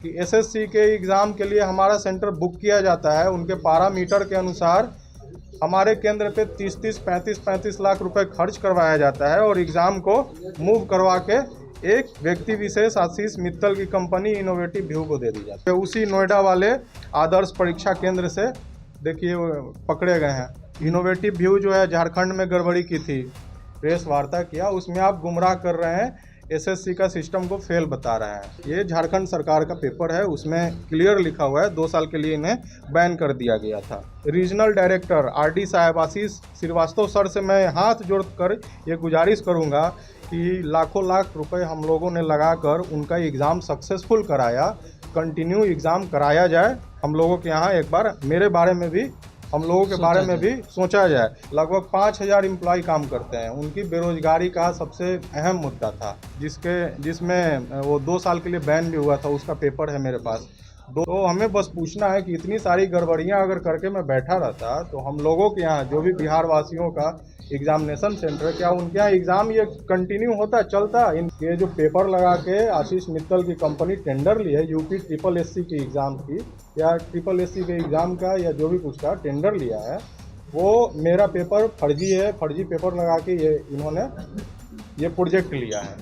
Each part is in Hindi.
कि एसएससी के एग्ज़ाम के लिए हमारा सेंटर बुक किया जाता है। उनके पैरामीटर के अनुसार हमारे केंद्र पे 30-30, 35-35 लाख रुपए खर्च करवाया जाता है और एग्ज़ाम को मूव करवा के एक व्यक्ति विशेष आशीष मित्तल की कंपनी इनोवेटिव व्यू को दे दी जाती है। उसी नोएडा वाले आदर्श परीक्षा केंद्र से देखिए पकड़े गए हैं। इनोवेटिव व्यू जो है झारखंड में गड़बड़ी की थी, प्रेस वार्ता किया, उसमें आप गुमराह कर रहे हैं, एसएससी का सिस्टम को फेल बता रहे हैं। ये झारखंड सरकार का पेपर है, उसमें क्लियर लिखा हुआ है 2 साल के लिए इन्हें बैन कर दिया गया था। रीजनल डायरेक्टर आरडी साहब आशीष श्रीवास्तव सर से मैं हाथ जोड़कर ये गुजारिश करूंगा कि लाखों लाख रुपए हम लोगों ने लगाकर उनका एग्ज़ाम सक्सेसफुल कराया, कंटिन्यू एग्ज़ाम कराया जाए। हम लोगों के यहाँ एक बार मेरे बारे में भी, हम लोगों के बारे में भी सोचा जाए। लगभग 5000 एम्प्लॉय काम करते हैं, उनकी बेरोजगारी का सबसे अहम मुद्दा था, जिसमें वो 2 साल के लिए बैन भी हुआ था, उसका पेपर है मेरे पास। तो हमें बस पूछना है कि इतनी सारी गड़बड़ियां अगर करके मैं बैठा रहता तो हम लोगों के यहाँ जो भी बिहार वासियों का एग्जामिनेशन सेंटर, क्या उनके यहाँ एग्ज़ाम ये कंटिन्यू होता चलता? ये जो पेपर लगा के आशीष मित्तल की कंपनी टेंडर ली है यूपी SSS की एग्ज़ाम की या SSS के एग्ज़ाम का या जो भी कुछ का टेंडर लिया है, वो मेरा पेपर फर्जी है, फर्जी पेपर लगा के इन्होंने ये प्रोजेक्ट लिया है।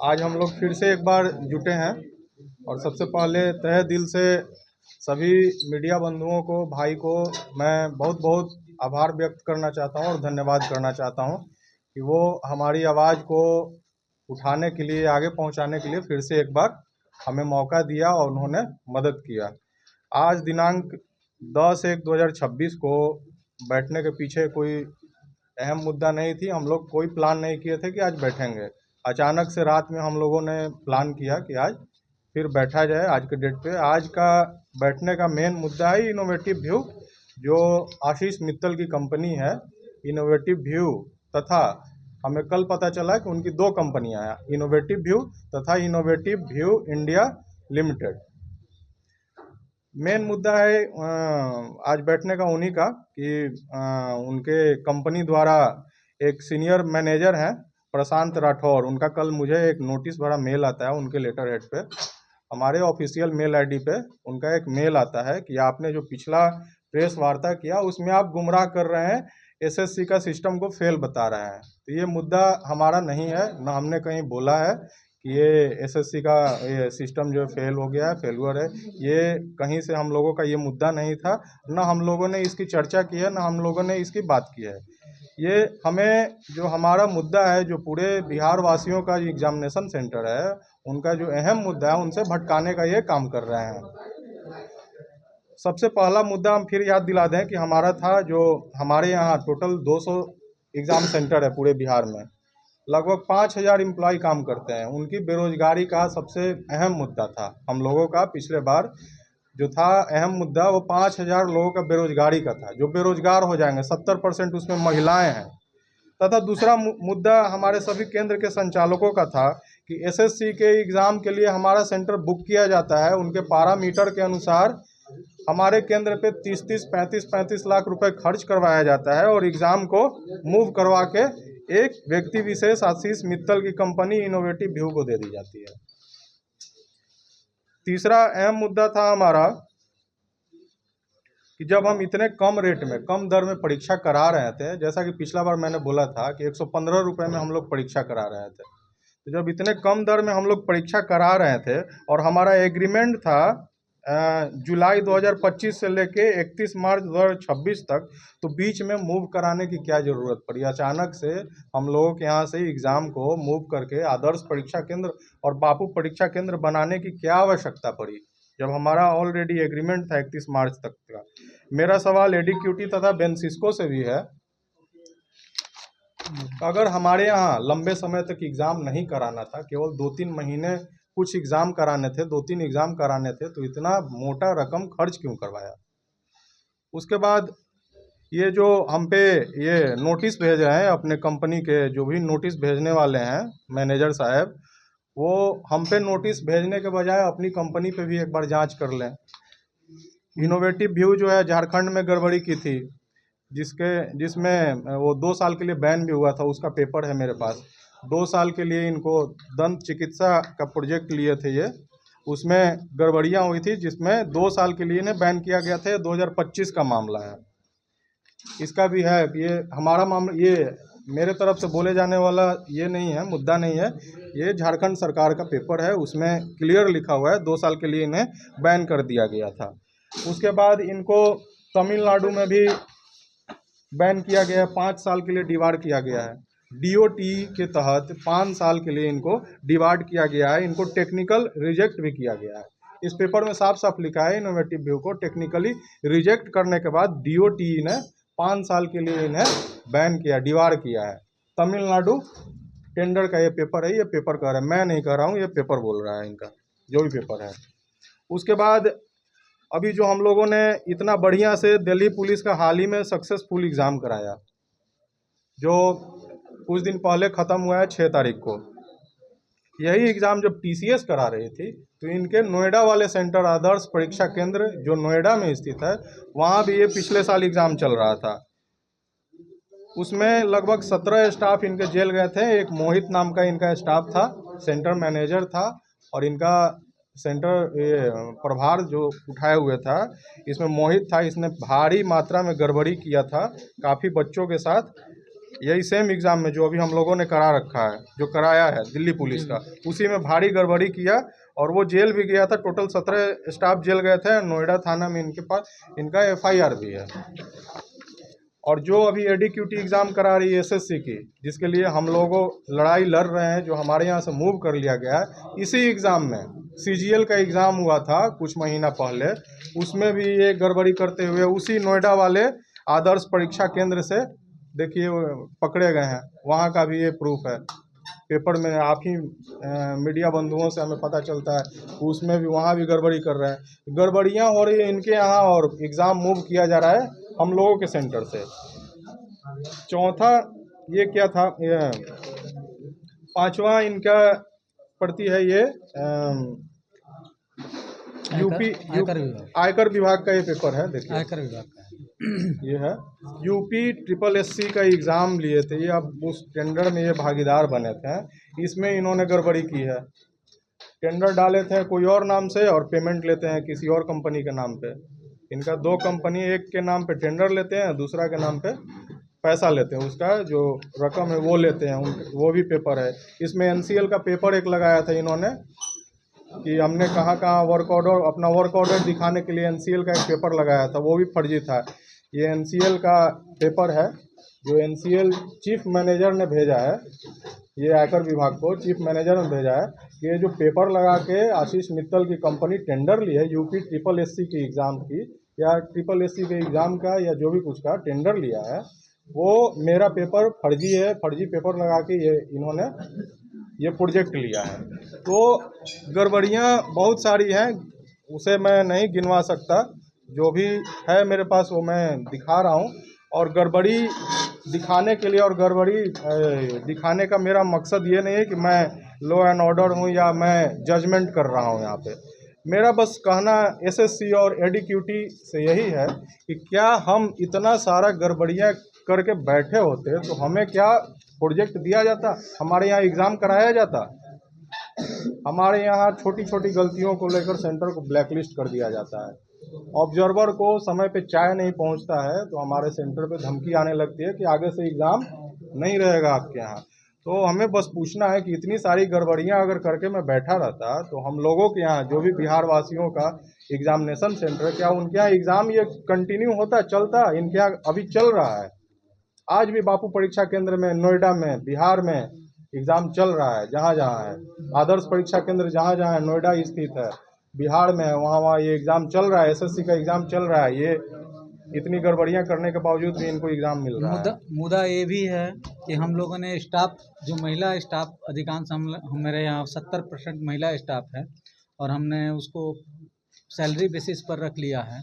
आज हम लोग फिर से एक बार जुटे हैं और सबसे पहले तहे दिल से सभी मीडिया बंधुओं को, भाई को मैं बहुत बहुत आभार व्यक्त करना चाहता हूं और धन्यवाद करना चाहता हूं कि वो हमारी आवाज़ को उठाने के लिए, आगे पहुंचाने के लिए फिर से एक बार हमें मौका दिया और उन्होंने मदद किया। आज दिनांक 10/1/2026 को बैठने के पीछे कोई अहम मुद्दा नहीं थी। हम लोग कोई प्लान नहीं किए थे कि आज बैठेंगे। अचानक से रात में हम लोगों ने प्लान किया कि आज फिर बैठा जाए। आज के डेट पे आज का बैठने का मेन मुद्दा है इनोवेटिव व्यू, जो आशीष मित्तल की कंपनी है इनोवेटिव व्यू, तथा हमें कल पता चला कि उनकी 2 कंपनियां हैं, इनोवेटिव व्यू तथा innovative view India limited. Main मुद्दा है आज बैठने का उन्हीं का कि उनके कंपनी द्वारा एक सीनियर मैनेजर हैं प्रशांत राठौर, उनका कल मुझे एक नोटिस भरा मेल आता है उनके लेटर हेड पे, हमारे ऑफिशियल मेल आईडी पे उनका एक मेल आता है कि आपने जो पिछला प्रेस वार्ता किया उसमें आप गुमराह कर रहे हैं, एसएससी का सिस्टम को फेल बता रहे हैं। तो ये मुद्दा हमारा नहीं है, न हमने कहीं बोला है कि ये एसएससी का ये सिस्टम जो फेल हो गया है, फेलुअर है। ये कहीं से हम लोगों का ये मुद्दा नहीं था, न हम लोगों ने इसकी चर्चा की है, न हम लोगों ने इसकी बात की है। ये हमें जो हमारा मुद्दा है, जो पूरे बिहार वासियों का जो एग्जामिनेशन सेंटर है, उनका जो अहम मुद्दा है, उनसे भटकाने का ये काम कर रहे हैं। सबसे पहला मुद्दा हम फिर याद दिला दें कि हमारा था, जो हमारे यहाँ टोटल 200 एग्ज़ाम सेंटर है पूरे बिहार में, लगभग 5000 एम्प्लॉय काम करते हैं, उनकी बेरोजगारी का सबसे अहम मुद्दा था हम लोगों का। पिछले बार जो था अहम मुद्दा, वो 5000 लोगों का बेरोजगारी का था, जो बेरोजगार हो जाएंगे, 70% उसमें महिलाएं हैं। तथा दूसरा मुद्दा हमारे सभी केंद्र के संचालकों का था कि एसएससी के एग्ज़ाम के लिए हमारा सेंटर बुक किया जाता है, उनके पैरामीटर के अनुसार हमारे केंद्र पे 30-30, 35-35 लाख रुपए खर्च करवाया जाता है और एग्ज़ाम को मूव करवा के एक व्यक्ति विशेष आशीष मित्तल की कंपनी इनोवेटिव व्यू को दे दी जाती है। तीसरा अहम मुद्दा था हमारा कि जब हम इतने कम रेट में, कम दर में परीक्षा करा रहे थे, जैसा कि पिछला बार मैंने बोला था कि 115 रुपये में हम लोग परीक्षा करा रहे थे, तो जब इतने कम दर में हम लोग परीक्षा करा रहे थे और हमारा एग्रीमेंट था जुलाई 2025 से लेके 31 मार्च 2026 तक, तो बीच में मूव कराने की क्या ज़रूरत पड़ी? अचानक से हम लोगों के यहाँ से एग्ज़ाम को मूव करके आदर्श परीक्षा केंद्र और बापू परीक्षा केंद्र बनाने की क्या आवश्यकता पड़ी, जब हमारा ऑलरेडी एग्रीमेंट था 31 मार्च तक का? मेरा सवाल एडीक्यूटी तथा बेंसिस्को से भी है, अगर हमारे यहाँ लंबे समय तक एग्ज़ाम नहीं कराना था, केवल 2-3 महीने कुछ एग्ज़ाम कराने थे, 2-3 एग्ज़ाम कराने थे, तो इतना मोटा रकम खर्च क्यों करवाया? उसके बाद ये जो हम पे ये नोटिस भेज रहे हैं, अपने कंपनी के जो भी नोटिस भेजने वाले हैं मैनेजर साहब, वो हम पे नोटिस भेजने के बजाय अपनी कंपनी पे भी एक बार जांच कर लें। इनोवेटिव व्यू जो है झारखंड में गड़बड़ी की थी, जिसमें वो 2 साल के लिए बैन भी हुआ था, उसका पेपर है मेरे पास। 2 साल के लिए इनको दंत चिकित्सा का प्रोजेक्ट लिए थे ये, उसमें गड़बड़ियाँ हुई थी, जिसमें 2 साल के लिए इन्हें बैन किया गया था। ये 2025 का मामला है। इसका भी है कि ये हमारा मामला, ये मेरे तरफ से बोले जाने वाला ये नहीं है, मुद्दा नहीं है। ये झारखंड सरकार का पेपर है, उसमें क्लियर लिखा हुआ है 2 साल के लिए इन्हें बैन कर दिया गया था। उसके बाद इनको तमिलनाडु में भी बैन किया गया है, 5 साल के लिए डिवार्ड किया गया है। डीओटी के तहत 5 साल के लिए इनको डिवार्ड किया गया है। इनको टेक्निकल रिजेक्ट भी किया गया है। इस पेपर में साफ साफ लिखा है, इनोवेटिव व्यू को टेक्निकली रिजेक्ट करने के बाद डीओटी ने 5 साल के लिए इन्हें बैन किया, डिवार्ड किया है। तमिलनाडु टेंडर का ये पेपर है, ये पेपर कह रहा है, मैं नहीं कह रहा हूँ, ये पेपर बोल रहा है, इनका जो भी पेपर है। उसके बाद अभी जो हम लोगों ने इतना बढ़िया से दिल्ली पुलिस का हाल ही में सक्सेसफुल एग्ज़ाम कराया, जो कुछ दिन पहले ख़त्म हुआ है 6 तारीख को। यही एग्ज़ाम जब टीसीएस करा रही थी तो इनके नोएडा वाले सेंटर, आदर्श परीक्षा केंद्र जो नोएडा में स्थित है, वहाँ भी ये पिछले साल एग्ज़ाम चल रहा था। उसमें लगभग 17 स्टाफ इनके जेल गए थे। एक मोहित नाम का इनका स्टाफ था, सेंटर मैनेजर था, और इनका सेंटर ये प्रभार जो उठाए हुए था, इसमें मोहित था। इसने भारी मात्रा में गड़बड़ी किया था काफ़ी बच्चों के साथ। यही सेम एग्ज़ाम में जो अभी हम लोगों ने करा रखा है, जो कराया है दिल्ली पुलिस का, उसी में भारी गड़बड़ी किया और वो जेल भी गया था। टोटल 17 स्टाफ जेल गए थे। नोएडा थाना में इनके पास इनका एफआईआर भी है। और जो अभी एडीक्यूटी एग्ज़ाम करा रही है एसएससी की, जिसके लिए हम लोगों लड़ाई लड़ रहे हैं, जो हमारे यहाँ से मूव कर लिया गया है, इसी एग्ज़ाम में सीजीएल का एग्ज़ाम हुआ था कुछ महीना पहले, उसमें भी ये गड़बड़ी करते हुए उसी नोएडा वाले आदर्श परीक्षा केंद्र से देखिए पकड़े गए हैं। वहाँ का भी ये प्रूफ है, पेपर में आप ही मीडिया बंधुओं से हमें पता चलता है। उसमें भी वहाँ भी गड़बड़ी कर रहे हैं, गड़बड़ियाँ हो रही है इनके यहाँ, और एग्ज़ाम मूव किया जा रहा है हम लोगों के सेंटर से। चौथा ये क्या था, ये 5वां इनका पड़ती है ये यूपी आयकर विभाग का ये पेपर है। देखिए आयकर विभाग का ये है, यूपी SSSC का एग्ज़ाम लिए थे ये, अब उस टेंडर में ये भागीदार बने थे। इसमें इन्होंने गड़बड़ी की है। टेंडर डाले थे कोई और नाम से और पेमेंट लेते हैं किसी और कंपनी के नाम पे। इनका 2 कंपनी, एक के नाम पे टेंडर लेते हैं, दूसरा के नाम पे पैसा लेते हैं, उसका जो रकम है वो लेते हैं। वो भी पेपर है। इसमें एनसीएल का पेपर एक लगाया था इन्होंने कि हमने कहाँ कहाँ वर्क ऑर्डर, अपना वर्क ऑर्डर दिखाने के लिए एनसीएल का एक पेपर लगाया था, वो भी फर्जी था। ये एनसीएल का पेपर है जो एनसीएल चीफ मैनेजर ने भेजा है, ये आयकर विभाग को चीफ मैनेजर ने भेजा है कि ये जो पेपर लगा के आशीष मित्तल की कंपनी टेंडर ली है यूपी SSSC के एग्ज़ाम की, या SSSC के एग्ज़ाम का, या जो भी कुछ का टेंडर लिया है, वो मेरा पेपर फर्जी है। फर्जी पेपर लगा के ये इन्होंने ये प्रोजेक्ट लिया है। तो गड़बड़ियाँ बहुत सारी हैं, उसे मैं नहीं गिनवा सकता। जो भी है मेरे पास वो मैं दिखा रहा हूँ। और गड़बड़ी दिखाने के लिए, और गड़बड़ी दिखाने का मेरा मकसद ये नहीं है कि मैं लॉ एंड ऑर्डर हूँ या मैं जजमेंट कर रहा हूँ यहाँ पे। मेरा बस कहना एसएससी और एडीक्यूटी से यही है कि क्या हम इतना सारा गड़बड़ियाँ करके बैठे होते तो हमें क्या प्रोजेक्ट दिया जाता, हमारे यहाँ एग्ज़ाम कराया जाता। हमारे यहाँ छोटी छोटी गलतियों को लेकर सेंटर को ब्लैकलिस्ट कर दिया जाता है। ऑब्जर्वर को समय पे चाय नहीं पहुंचता है तो हमारे सेंटर पे धमकी आने लगती है कि आगे से एग्ज़ाम नहीं रहेगा आपके यहाँ। तो हमें बस पूछना है कि इतनी सारी गड़बड़ियाँ अगर करके मैं बैठा रहता तो हम लोगों के यहाँ जो भी बिहार वासियों का एग्जामिनेशन सेंटर, क्या उनके यहाँ एग्ज़ाम ये कंटिन्यू होता, चलता? इनके यहाँ अभी चल रहा है। आज भी बापू परीक्षा केंद्र में, नोएडा में, बिहार में एग्ज़ाम चल रहा है। जहाँ जहाँ है आदर्श परीक्षा केंद्र, जहाँ जहाँ है, नोएडा स्थित है, बिहार में है, वहाँ वहाँ ये एग्ज़ाम चल रहा है। एसएससी का एग्ज़ाम चल रहा है। ये इतनी गड़बड़ियाँ करने के बावजूद भी इनको एग्ज़ाम मिल रहा है। मुद्दा ये भी है कि हम लोगों ने स्टाफ, जो महिला स्टाफ अधिकांश, मेरे यहाँ 70% महिला स्टाफ है, और हमने उसको सैलरी बेसिस पर रख लिया है।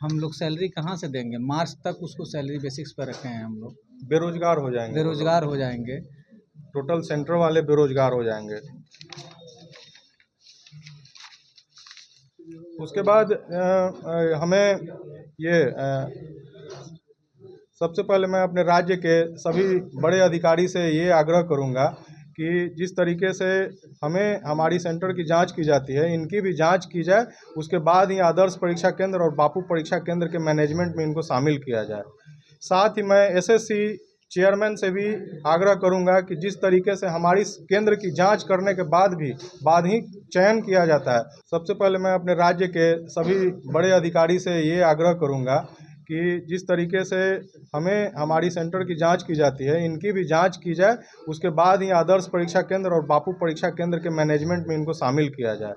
हम लोग सैलरी कहाँ से देंगे? मार्च तक उसको सैलरी बेसिस पर रखे हैं हम लोग। बेरोजगार हो जाएंगे, बेरोजगार हो जाएंगे। टोटल सेंटर वाले बेरोजगार हो जाएंगे। उसके बाद हमें ये सबसे पहले मैं अपने राज्य के सभी बड़े अधिकारी से ये आग्रह करूंगा कि जिस तरीके से हमें हमारी सेंटर की जांच की जाती है, इनकी भी जांच की जाए। उसके बाद ही आदर्श परीक्षा केंद्र और बापू परीक्षा केंद्र के मैनेजमेंट में इनको शामिल किया जाए। साथ ही मैं एसएससी चेयरमैन से भी आग्रह करूंगा कि जिस तरीके से हमारी केंद्र की जांच करने के बाद ही चयन किया जाता है। सबसे पहले मैं अपने राज्य के सभी बड़े अधिकारी से ये आग्रह करूंगा कि जिस तरीके से हमें हमारी सेंटर की जांच की जाती है, इनकी भी जांच की जाए। उसके बाद ही आदर्श परीक्षा केंद्र और बापू परीक्षा केंद्र के मैनेजमेंट में इनको शामिल किया जाए।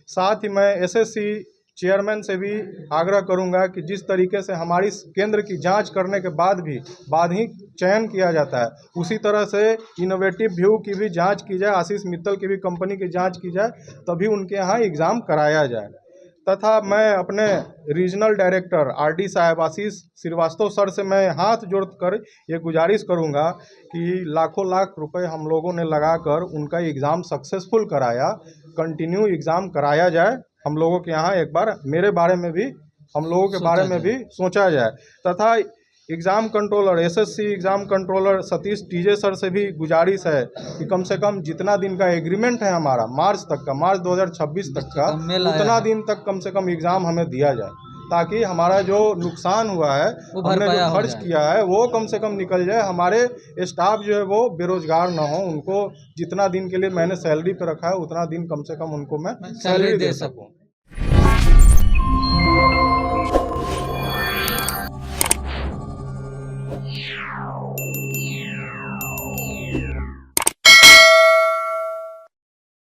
साथ ही मैं एसएससी चेयरमैन से भी आग्रह करूंगा कि जिस तरीके से हमारी केंद्र की जांच करने के बाद ही चयन किया जाता है, उसी तरह से इनोवेटिव व्यू की भी जांच की जाए, आशीष मित्तल की भी कंपनी की जांच की जाए, तभी उनके यहाँ एग्ज़ाम कराया जाए। तथा मैं अपने रीजनल डायरेक्टर आरडी साहब आशीष श्रीवास्तव सर से मैं हाथ जोड़कर ये गुजारिश करूंगा कि लाखों लाख रुपए हम लोगों ने लगाकर उनका एग्ज़ाम सक्सेसफुल कराया, कंटिन्यू एग्ज़ाम कराया जाए। हम लोगों के यहाँ एक बार मेरे बारे में भी, हम लोगों के बारे में भी सोचा जाए। तथा exam controller, SSC exam controller Satish TJ sir से भी गुजारिश है कि कम से कम जितना दिन का एग्रीमेंट है हमारा मार्च 2026 तक का, उतना दिन तक कम से कम एग्ज़ाम हमें दिया जाए, ताकि हमारा जो नुकसान हुआ है, हमने जो खर्च किया है, वो कम से कम निकल जाए। हमारे स्टाफ जो है वो बेरोजगार ना हो, उनको जितना दिन के लिए मैंने सैलरी पे रखा है उतना दिन कम से कम उनको मैं सैलरी दे सकूँ।